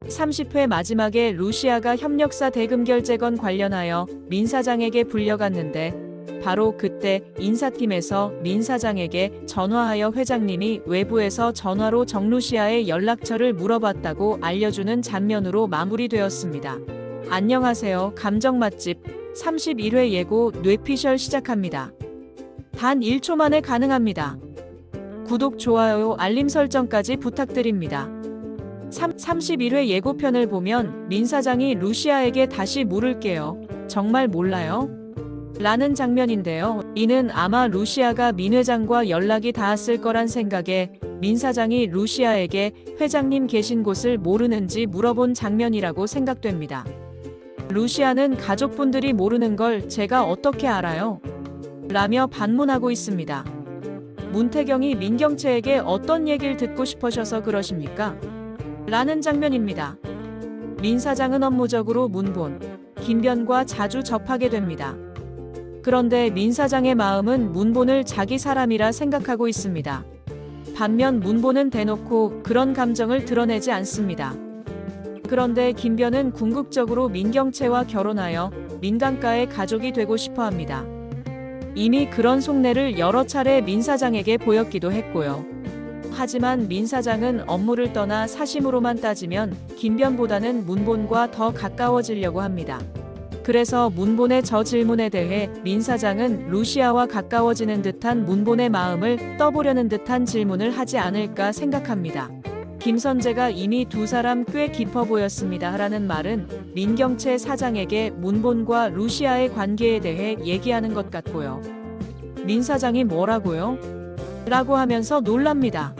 30회 마지막에 루시아가 협력사 대금결제건 관련하여 민 사장에게 불려갔는데 바로 그때 인사팀에서 민 사장에게 전화하여 회장님이 외부에서 전화로 정루시아의 연락처를 물어봤다고 알려주는 장면으로 마무리되었습니다. 안녕하세요. 감정 맛집 31회 예고 뇌피셜 시작합니다. 단 1초 만에 가능합니다. 구독, 좋아요, 알림 설정까지 부탁드립니다. 31회 예고편을 보면 민 사장이 루시아에게 다시 물을게요. 정말 몰라요? 라는 장면인데요. 이는 아마 루시아가 민 회장과 연락이 닿았을 거란 생각에 민 사장이 루시아에게 회장님 계신 곳을 모르는지 물어본 장면이라고 생각됩니다. 루시아는 가족분들이 모르는 걸 제가 어떻게 알아요? 라며 반문하고 있습니다. 문태경이 민경채에게 어떤 얘기를 듣고 싶으셔서 그러십니까? 라는 장면입니다. 민 사장은 업무적으로 문본, 김변과 자주 접하게 됩니다. 그런데 민 사장의 마음은 문본을 자기 사람이라 생각하고 있습니다. 반면 문본은 대놓고 그런 감정을 드러내지 않습니다. 그런데 김변은 궁극적으로 민경채와 결혼하여 민강가의 가족이 되고 싶어 합니다. 이미 그런 속내를 여러 차례 민 사장에게 보였기도 했고요. 하지만 민 사장은 업무를 떠나 사심으로만 따지면 김변보다는 문본과 더 가까워지려고 합니다. 그래서 문본의 저 질문에 대해 민 사장은 루시아와 가까워지는 듯한 문본의 마음을 떠보려는 듯한 질문을 하지 않을까 생각합니다. 김선재가 이미 두 사람 꽤 깊어 보였습니다. 라는 말은 민경채 사장에게 문본과 루시아의 관계에 대해 얘기하는 것 같고요. 민 사장이 뭐라고요? 라고 하면서 놀랍니다.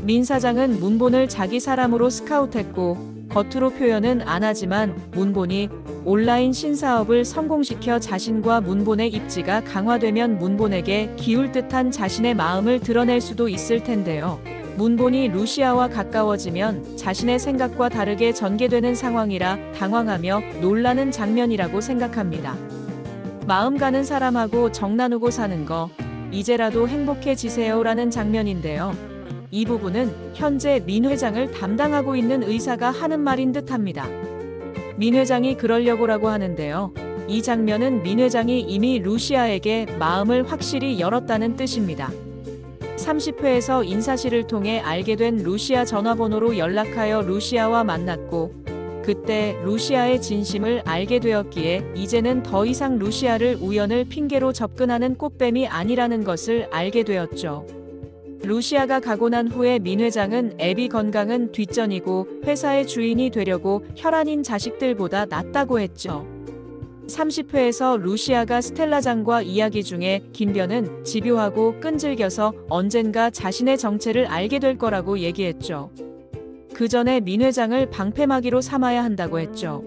민 사장은 문본을 자기 사람으로 스카우트했고 겉으로 표현은 안 하지만 문본이 온라인 신사업을 성공시켜 자신과 문본의 입지가 강화되면 문본에게 기울 듯한 자신의 마음을 드러낼 수도 있을 텐데요. 문본이 루시아와 가까워지면 자신의 생각과 다르게 전개되는 상황이라 당황하며 놀라는 장면이라고 생각합니다. 마음 가는 사람하고 정 나누고 사는 거 이제라도 행복해지세요라는 장면인데요. 이 부분은 현재 민 회장을 담당하고 있는 의사가 하는 말인 듯합니다. 민 회장이 그러려고라고 하는데요. 이 장면은 민 회장이 이미 루시아에게 마음을 확실히 열었다는 뜻입니다. 30회에서 인사실을 통해 알게 된 루시아 전화번호로 연락하여 루시아와 만났고 그때 루시아의 진심을 알게 되었기에 이제는 더 이상 루시아를 우연을 핑계로 접근하는 꽃뱀이 아니라는 것을 알게 되었죠. 루시아가 가고 난 후에 민 회장은 애비 건강은 뒷전이고 회사의 주인이 되려고 혈안인 자식들보다 낫다고 했죠. 30회에서 루시아가 스텔라장과 이야기 중에 김변은 집요하고 끈질겨서 언젠가 자신의 정체를 알게 될 거라고 얘기했죠. 그 전에 민 회장을 방패막이로 삼아야 한다고 했죠.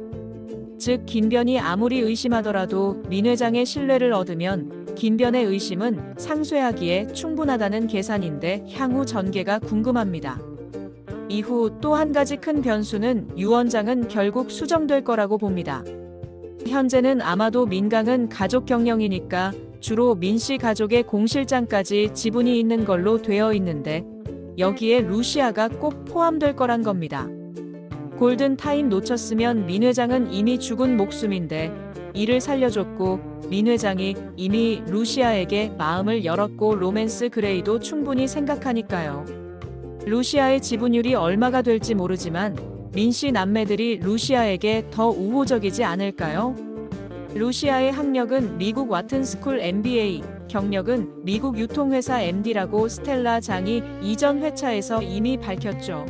즉 김변이 아무리 의심하더라도 민 회장의 신뢰를 얻으면 김변의 의심은 상쇄하기에 충분하다는 계산인데 향후 전개가 궁금합니다. 이후 또 한 가지 큰 변수는 유 원장은 결국 수정될 거라고 봅니다. 현재는 아마도 민강은 가족 경영이니까 주로 민씨 가족의 공실장까지 지분이 있는 걸로 되어 있는데 여기에 루시아가 꼭 포함될 거란 겁니다. 골든타임 놓쳤으면 민 회장은 이미 죽은 목숨인데 이를 살려줬고 민 회장이 이미 루시아에게 마음을 열었고 로맨스 그레이도 충분히 생각하니까요. 루시아의 지분율이 얼마가 될지 모르지만 민씨 남매들이 루시아에게 더 우호적이지 않을까요? 루시아의 학력은 미국 와튼스쿨 MBA, 경력은 미국 유통회사 MD라고 스텔라 장이 이전 회차에서 이미 밝혔죠.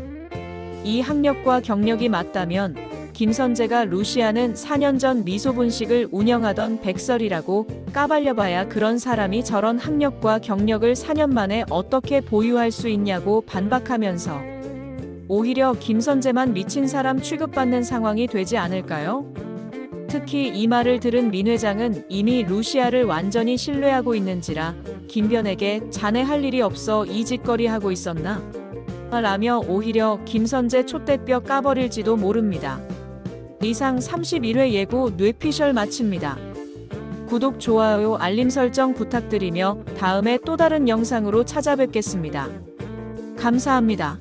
이 학력과 경력이 맞다면 김선재가 루시아는 4년 전 미소분식을 운영하던 백설이라고 까발려봐야 그런 사람이 저런 학력과 경력을 4년 만에 어떻게 보유할 수 있냐고 반박하면서 오히려 김선재만 미친 사람 취급받는 상황이 되지 않을까요? 특히 이 말을 들은 민 회장은 이미 루시아를 완전히 신뢰하고 있는지라 김변에게 자네 할 일이 없어 이 짓거리 하고 있었나? 라며 오히려 김선재 촛대뼈 까버릴지도 모릅니다. 이상 31회 예고 뇌피셜 마칩니다. 구독, 좋아요, 알림 설정 부탁드리며 다음에 또 다른 영상으로 찾아뵙겠습니다. 감사합니다.